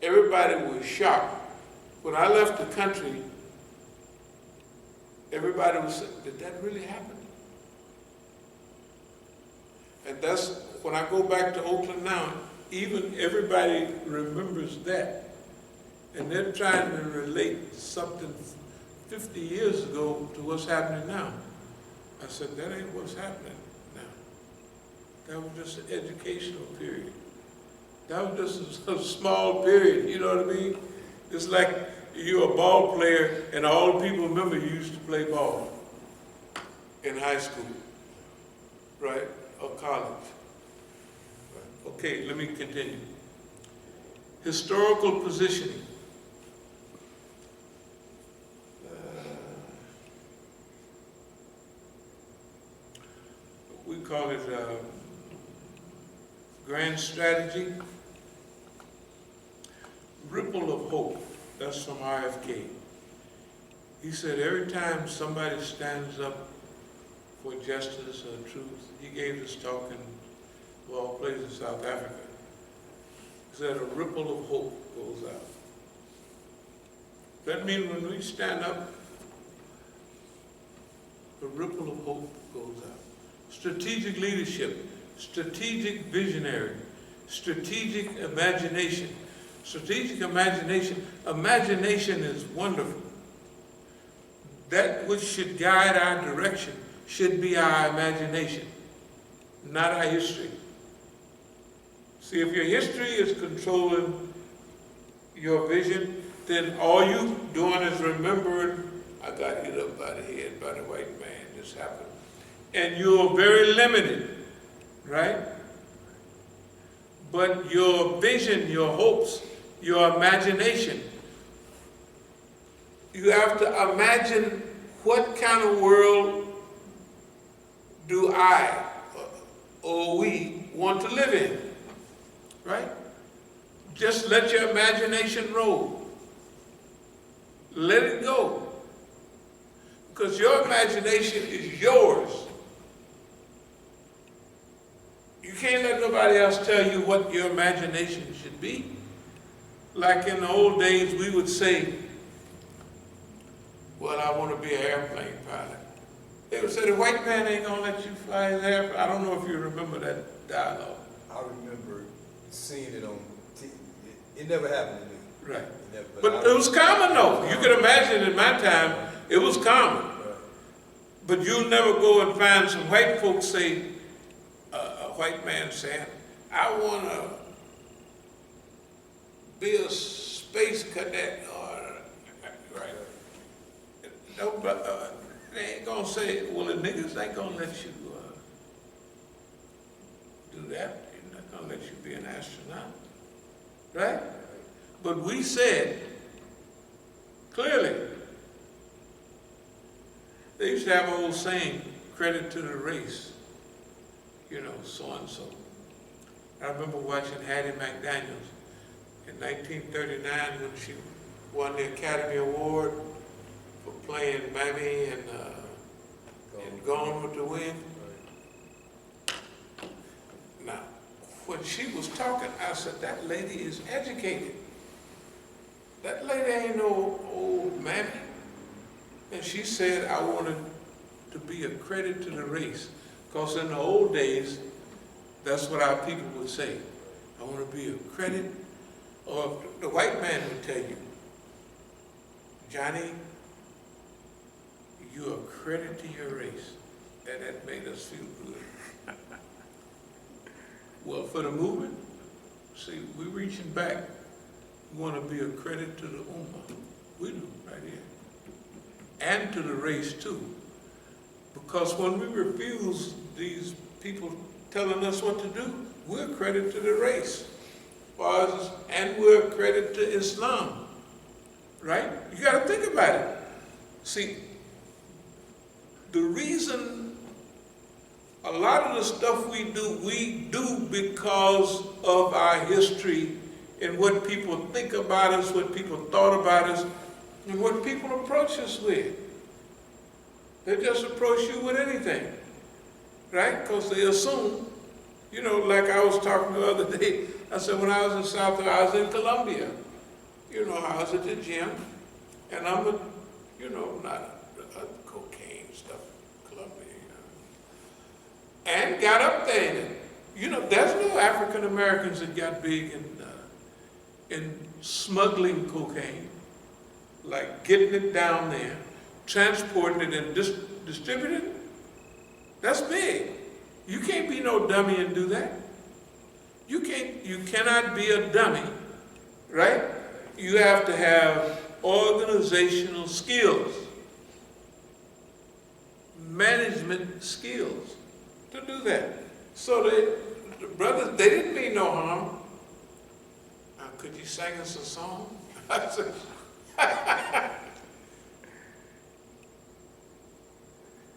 everybody was shocked. When I left the country, everybody was saying, did that really happen? And that's, when I go back to Oakland now, even everybody remembers that. And they're trying to relate something 50 years ago to what's happening now. I said, that ain't what's happening now. That was just an educational period. That was just a small period, you know what I mean? It's like you're a ball player and all the people remember you used to play ball in high school, right, or college. Okay, let me continue. Historical positioning. We call it grand strategy. Ripple of hope. That's from RFK. He said every time somebody stands up for justice or truth, he gave this talk in all places in South Africa. He said a ripple of hope goes out. That means when we stand up, a ripple of hope goes out. Strategic leadership, strategic visionary, strategic imagination. Strategic imagination. Imagination is wonderful. That which should guide our direction should be our imagination, not our history. See, if your history is controlling your vision, then all you doing is remembering, I got hit up by the head by the white man, this happened. And you're very limited, right? But your vision, your hopes, your imagination, you have to imagine what kind of world do I or we want to live in, right? Just let your imagination roll. Let it go. Because your imagination is yours. You can't let nobody else tell you what your imagination should be. Like in the old days, we would say, well, I want to be an airplane pilot. They would say, the white man ain't going to let you fly his airplane. I don't know if you remember that dialogue. I remember seeing it on TV. It never happened to me. Right. But it was common, though. You can imagine in my time, it was common. Right. But you'll never go and find some white folks say, a white man saying, I want to be a space cadet, or, right. No, but they ain't gonna say, well, the niggas ain't gonna let you do that. They're not gonna let you be an astronaut, right? But we said clearly, they used to have an old saying, credit to the race, you know, so and so. I remember watching Hattie McDaniels in 1939 when she won the Academy Award for playing Mammy and Gone with the Wind. Now, when she was talking, I said, that lady is educated. That lady ain't no old Mammy. And she said, I wanted to be a credit to the race. Because in the old days, that's what our people would say. I want to be a credit. Or the white man would tell you, Johnny, you're a credit to your race. And that made us feel good. Well, for the movement, see, we're reaching back. We want to be a credit to the Ummah. We do, right here. And to the race, too. Because when we refuse these people telling us what to do, we're a credit to the race. And we're a credit to Islam. Right? You got to think about it. See, the reason a lot of the stuff we do because of our history and what people think about us, what people thought about us, and what people approach us with. They just approach you with anything, right? Because they assume, you know, like I was talking the other day, I said, when I was in South, I was in Colombia. You know, I was at the gym, and I'm a, you know, not a cocaine stuff, Colombia, you know. And got up there, and, you know, there's no African Americans that got big in smuggling cocaine, like getting it down there, transporting it and distributing it. That's big. You can't be no dummy and do that. You cannot be a dummy, right? You have to have organizational skills, management skills to do that. So the brothers, they didn't mean no harm. Could you sing us a song? I said,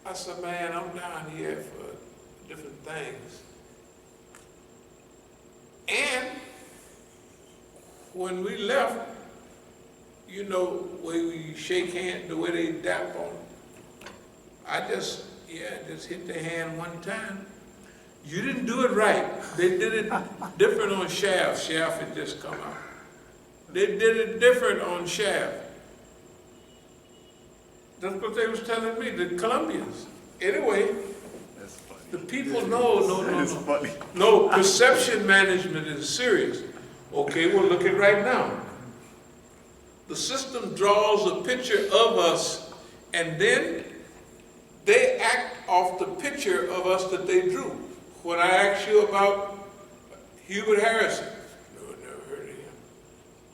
I said, man, I'm down here for different things. And when we left, you know, the way we shake hands, the way they dap on, I just hit the hand one time. You didn't do it right. They did it different on Shaft. Shaft had just come out. They did it different on Shaft. That's what they was telling me, the Colombians. Anyway, That's funny. the people know, That is funny. no, perception management is serious. Okay, well, look at right now. The system draws a picture of us, and then they act off the picture of us that they drew. When I asked you about Hubert Harrison, no, never heard of him.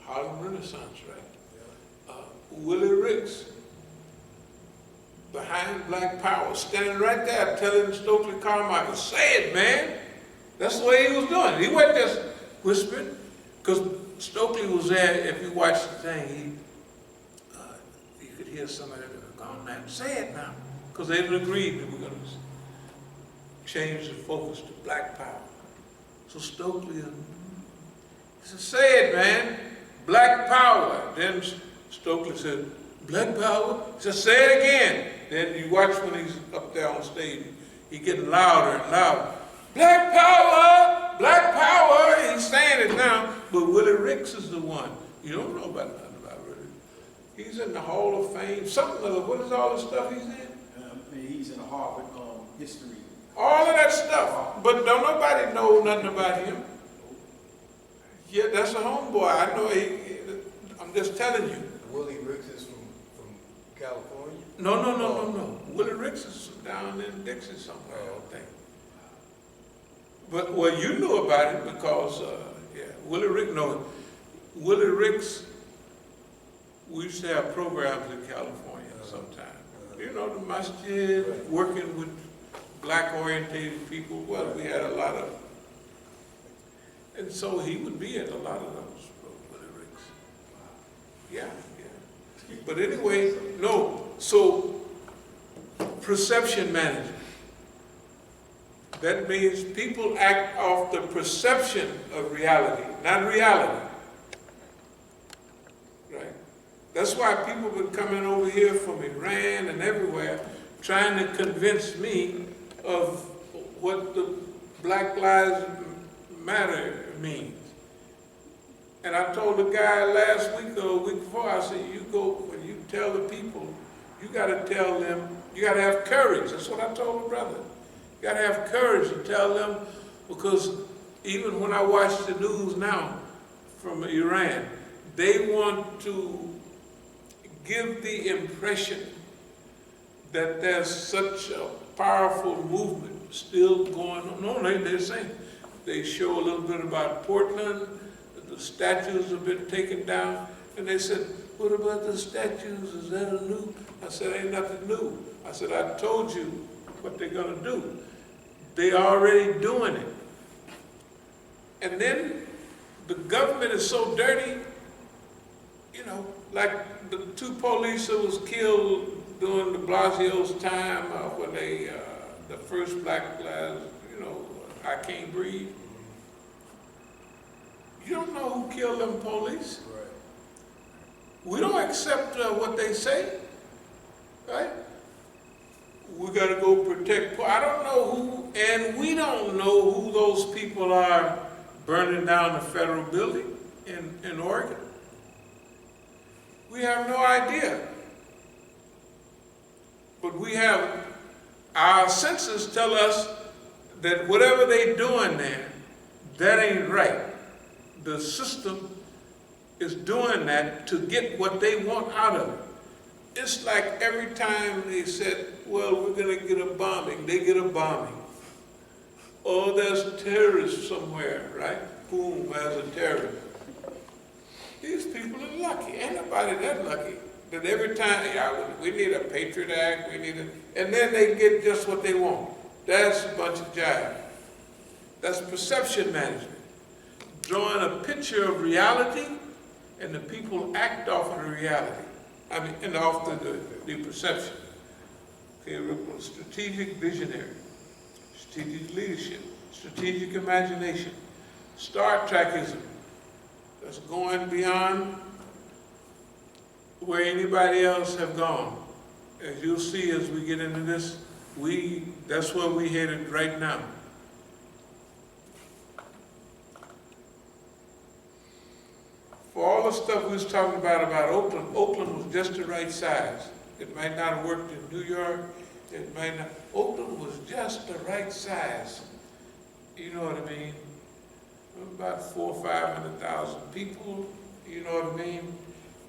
Harlem Renaissance, right? Willie Ricks, behind Black Power, standing right there telling Stokely Carmichael, say it, man. That's the way he was doing. He wasn't just whispering, because Stokely was there. If you watch the thing, you could hear somebody going, man, say it now, because they didn't agree that we're going to change the focus to Black Power. So Stokely, he said, say it, man, Black Power. Then Stokely said, Black Power? He said, say it again. Then you watch when he's up there on stage, he getting louder and louder. Black Power! Black Power! He's saying it now, but Willie Ricks is the one. You don't know about nothing about Willie. He's in the Hall of Fame, something other. What is all the stuff he's in? He's in the Harvard history. All of that stuff, but don't nobody know nothing about him. Yeah, that's a homeboy. I know. I'm just telling you. Willie Ricks is from California? No. Willie Ricks is down in Dixie somewhere, I think. But well, you knew about it because Willie Ricks. We used to have programs in California sometime. You know, the Masjid, working with black-orientated people. Well, we had a lot of, and so he would be at a lot of those Willie Ricks. Yeah. But anyway, no. So perception management. That means people act off the perception of reality, not reality. Right? That's why people have been coming over here from Iran and everywhere trying to convince me of what the Black Lives Matter means. And I told the guy last week or a week before, I said, when you tell the people, you got to tell them, you got to have courage. That's what I told the brother. You got to have courage to tell them, because even when I watch the news now from Iran, they want to give the impression that there's such a powerful movement still going on. No, they're saying, they show a little bit about Portland, the statues have been taken down, and they said, what about the statues, is that a new? I said, ain't nothing new. I said, I told you what they're gonna do. They're already doing it. And then the government is so dirty, you know, like the 2 police that was killed during de Blasio's time when they, the first Black Lives, you know, I Can't Breathe. You don't know who killed them police. Right. We don't accept what they say, right? We got to go protect. I don't know who, and we don't know who those people are burning down a federal building in Oregon? We have no idea. But we have, our senses tell us that whatever they're doing there, that ain't right. The system is doing that to get what they want out of it. It's like every time they said, well, we're going to get a bombing, they get a bombing. Oh, there's terrorists somewhere, right? Boom, there's a terrorist. These people are lucky. Ain't nobody that lucky. That every time, yeah, we need a Patriot Act, and then they get just what they want. That's a bunch of jive. That's perception management. Drawing a picture of reality, and the people act off of the reality. And off the perception. Okay, strategic visionary, strategic leadership, strategic imagination, Star Trekism. That's going beyond where anybody else have gone. As you'll see as we get into this, that's where we headed right now. For all the stuff we was talking about Oakland, Oakland was just the right size. It might not have worked in New York, it might not, Oakland was just the right size. You know what I mean? About 400,000 or 500,000 people, you know what I mean?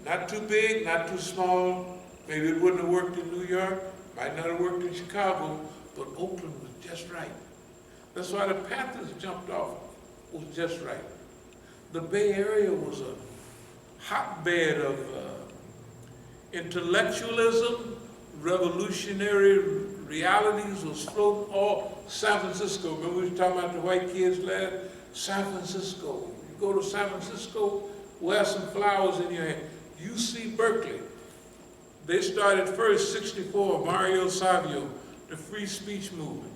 Not too big, not too small. Maybe it wouldn't have worked in New York, might not have worked in Chicago, but Oakland was just right. That's why the Panthers jumped off, was just right. The Bay Area was a hotbed of intellectualism, revolutionary realities was floating all San Francisco. Remember we were talking about the white kids last? San Francisco. You go to San Francisco, wear some flowers in your hair. UC Berkeley. They started first, 64, Mario Savio, the free speech movement.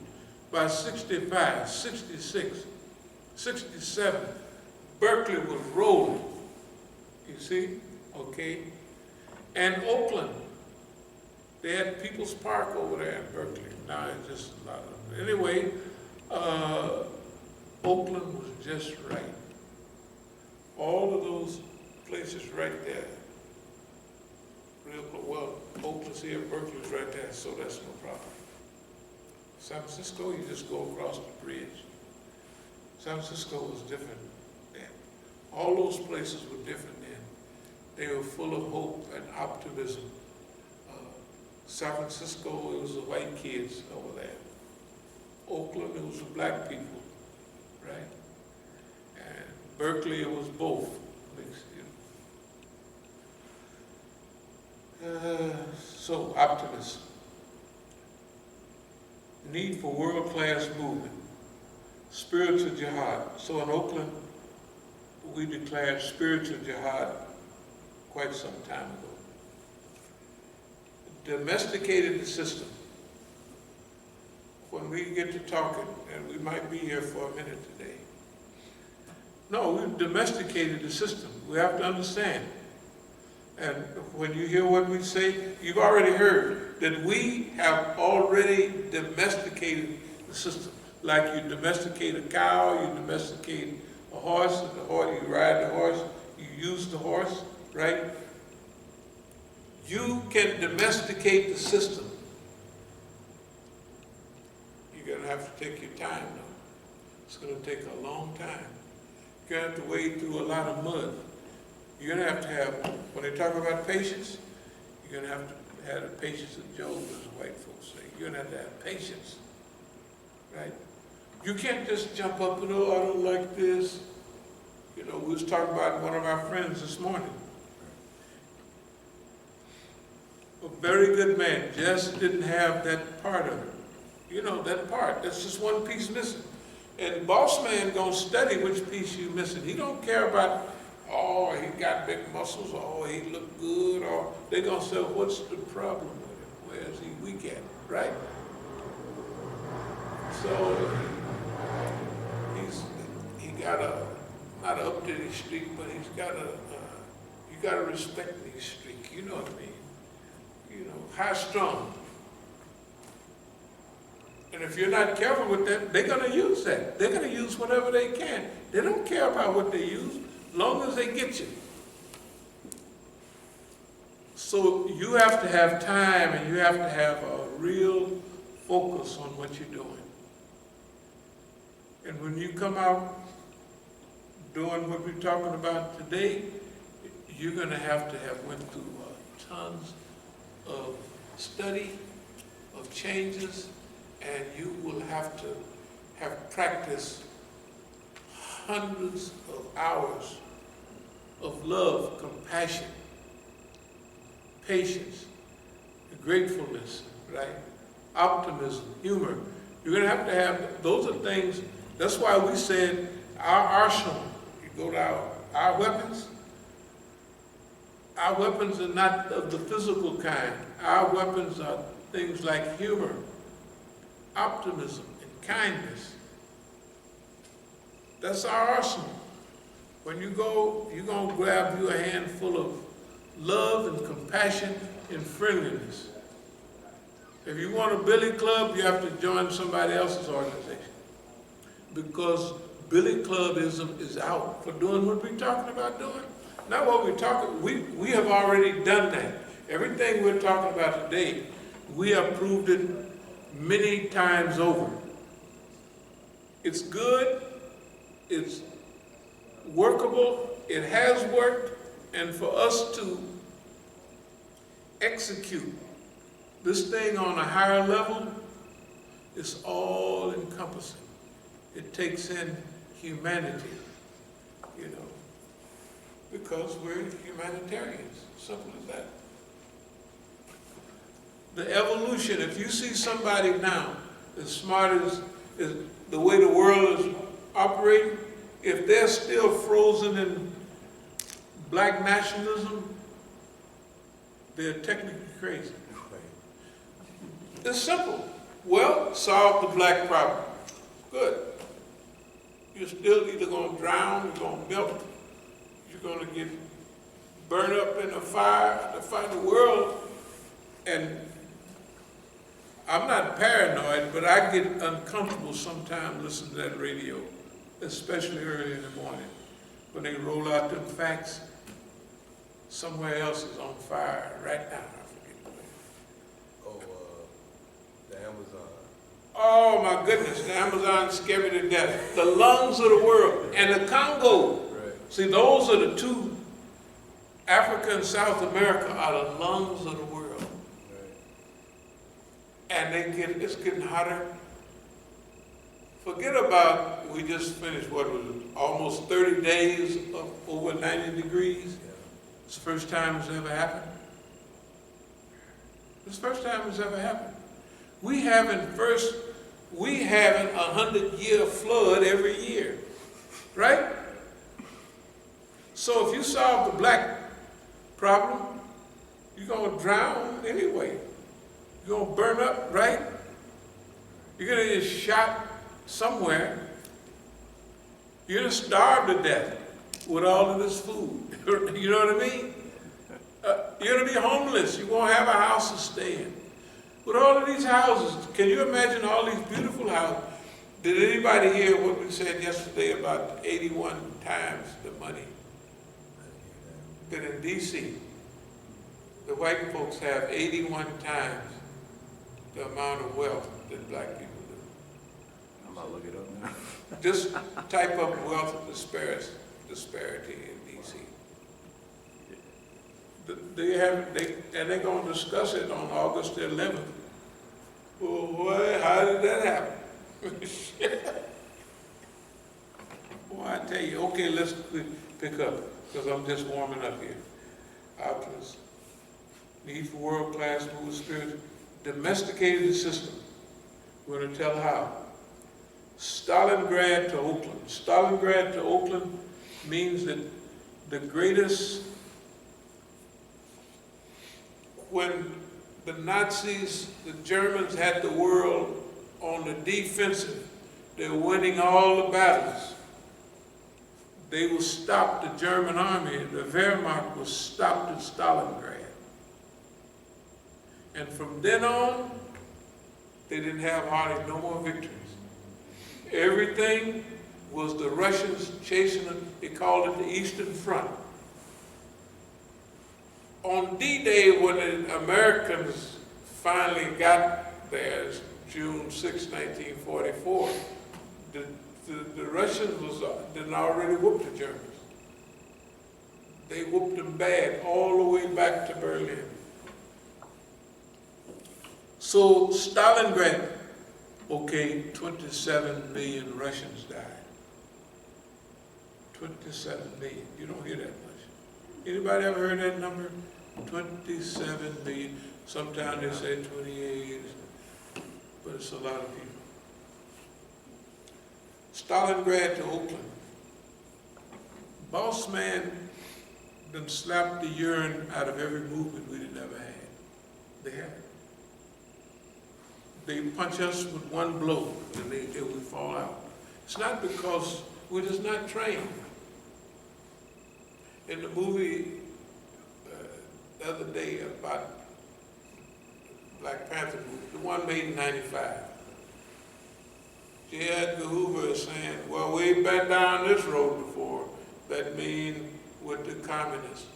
By 65, 66, 67, Berkeley was rolling. You see? Okay. And Oakland. They had People's Park over there in Berkeley. Now it's just a lot of, anyway, Oakland was just right. All of those places right there. Well, Oakland's here, Berkeley's right there, so that's no problem. San Francisco, you just go across the bridge. San Francisco was different then. All those places were different then. They were full of hope and optimism. San Francisco, it was the white kids over there. Oakland, it was the black people, right? And Berkeley, it was both mixed in. So, optimism. Need for world-class movement. Spiritual jihad. So in Oakland, we declared spiritual jihad quite some time ago. Domesticated the system. When we get to talking, and we might be here for a minute today. No, we've domesticated the system. We have to understand. And when you hear what we say, you've already heard that we have already domesticated the system. Like you domesticate a cow, you domesticate a horse, and the horse, you ride the horse, you use the horse, right? You can domesticate the system. You're going to have to take your time, though. It's going to take a long time. You're going to have to wade through a lot of mud. You're going to have, when they talk about patience, you're going to have the patience of Job, as the white folks say. You're going to have patience, right? You can't just jump up and, oh, I don't like this. You know, we was talking about one of our friends this morning. A very good man, just didn't have that part of it. You know, that part, that's just one piece missing. And boss man gonna study which piece you missing. He don't care about, oh, he got big muscles, oh, he look good, or they gonna say, what's the problem with him? Where's he weak at, right? So, he got not an up-to-date streak, but he's got you gotta respect his streak, you know what I mean? You know, high strung. And if you're not careful with that, they're going to use that. They're going to use whatever they can. They don't care about what they use, as long as they get you. So you have to have time, and you have to have a real focus on what you're doing. And when you come out doing what we're talking about today, you're going to have went through tons of study, of changes, and you will have to have practiced hundreds of hours of love, compassion, patience, gratefulness, right? Optimism, humor. You're going to have, those are things, that's why we said our arsenal, you go to our weapons are not of the physical kind. Our weapons are things like humor, optimism, and kindness. That's our arsenal. When you go, you're going to grab you a handful of love and compassion and friendliness. If you want a billy club, you have to join somebody else's organization. Because billy clubism is out for doing what we're talking about doing. Not what we're talking, we have already done that. Everything we're talking about today, we have proved it many times over. It's good, it's workable, it has worked, and for us to execute this thing on a higher level is all encompassing. It takes in humanity, you know, because we're humanitarians, simple as that. The evolution, if you see somebody now as smart as the way the world is operating, if they're still frozen in black nationalism, they're technically crazy. It's simple. Well, solve the black problem. Good. You're still either going to drown, you're going to melt, you're going to get burned up in a fire to fight the world. And I'm not paranoid, but I get uncomfortable sometimes listening to that radio, especially early in the morning, when they roll out them facts. Somewhere else is on fire right now. I forget where. The Amazon. Oh my goodness, the Amazon scared me to death. The lungs of the world. And the Congo. Right. See, those are the two, Africa and South America are the lungs of the world. Right. And it's getting hotter. Forget about, we just finished, what was it, almost 30 days of over 90 degrees. Yeah. It's the first time it's ever happened. It's the first time it's ever happened. We having 100-year flood every year, right? So if you solve the black problem, you're going to drown anyway. You're going to burn up, right? You're going to get shot somewhere. You're going to starve to death with all of this food. You know what I mean? You're going to be homeless. You won't have a house to stay in. With all of these houses, can you imagine all these beautiful houses? Did anybody hear what we said yesterday about 81 times the money that in D.C. the white folks have 81 times the amount of wealth that black people do? I'm about to look it up now. Just type up wealth disparity in D.C. They're going to discuss it on August 11th. Well, how did that happen? Well, I tell you, okay, let's pick up, because I'm just warming up here. Optimism, need for world-class mood spirit, domesticated the system. We're going to tell how. Stalingrad to Oakland. Stalingrad to Oakland means that the greatest, when the Nazis, the Germans had the world on the defensive, they were winning all the battles. They will stop the German army, the Wehrmacht was stopped at Stalingrad. And from then on, they didn't have hardly no more victories. Everything was the Russians chasing them. They called it the Eastern Front. On D-Day, when the Americans finally got there, June 6, 1944, the Russians didn't already whoop the Germans. They whooped them bad all the way back to Berlin. So Stalingrad, okay, 27 million Russians died. 27 million. You don't hear that much. Anybody ever heard that number? 27 million. Sometimes they say 28, but it's a lot of people. Stalingrad to Oakland. Boss man done slapped the urine out of every movement we didn't ever had. They had it. They punch us with one blow and they would fall out. It's not because we're just not trained. In the movie the other day about Black Panther movie, the one made in '95, J. Edgar Hoover is saying, well, we've been down this road before. That means with the communists,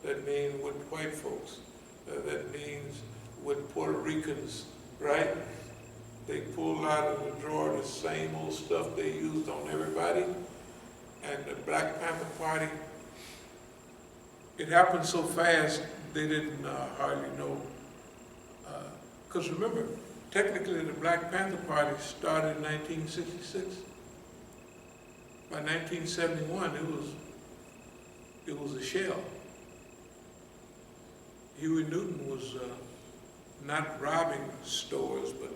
that means with white folks, that means with Puerto Ricans, right? They pulled out of the drawer the same old stuff they used on everybody. And the Black Panther Party, it happened so fast, they didn't hardly know. Because remember, technically the Black Panther Party started in 1966. By 1971, it was a shell. Huey Newton was not robbing stores, but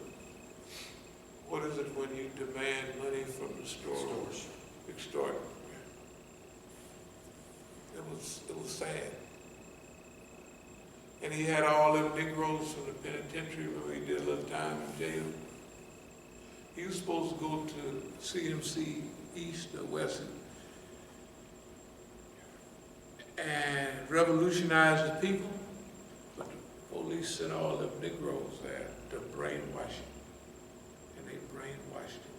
what is it when you demand money from the store? Extort. It was sad. And he had all them Negroes from the penitentiary where he did a little time in jail. He was supposed to go to CMC East or West and revolutionize the people, but the police sent all them Negroes there to brainwash him. And they brainwashed him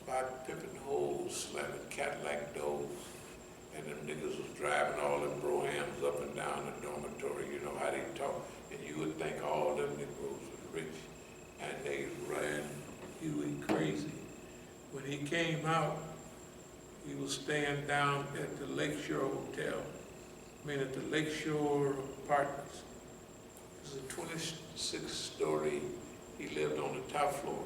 about pimping holes, slamming Cadillac doors. And them niggas was driving all them brohams up and down the dormitory, you know how they talk. And you would think all them Negroes was rich. And they ran Huey crazy. When he came out, he was staying down at the Lakeshore Hotel. At the Lakeshore Apartments. It was a 26-story, he lived on the top floor.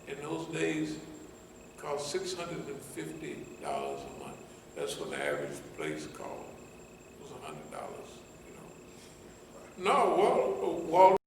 In those days, it cost $650 a month. That's what the average place cost. It was $100, you know. No, Walt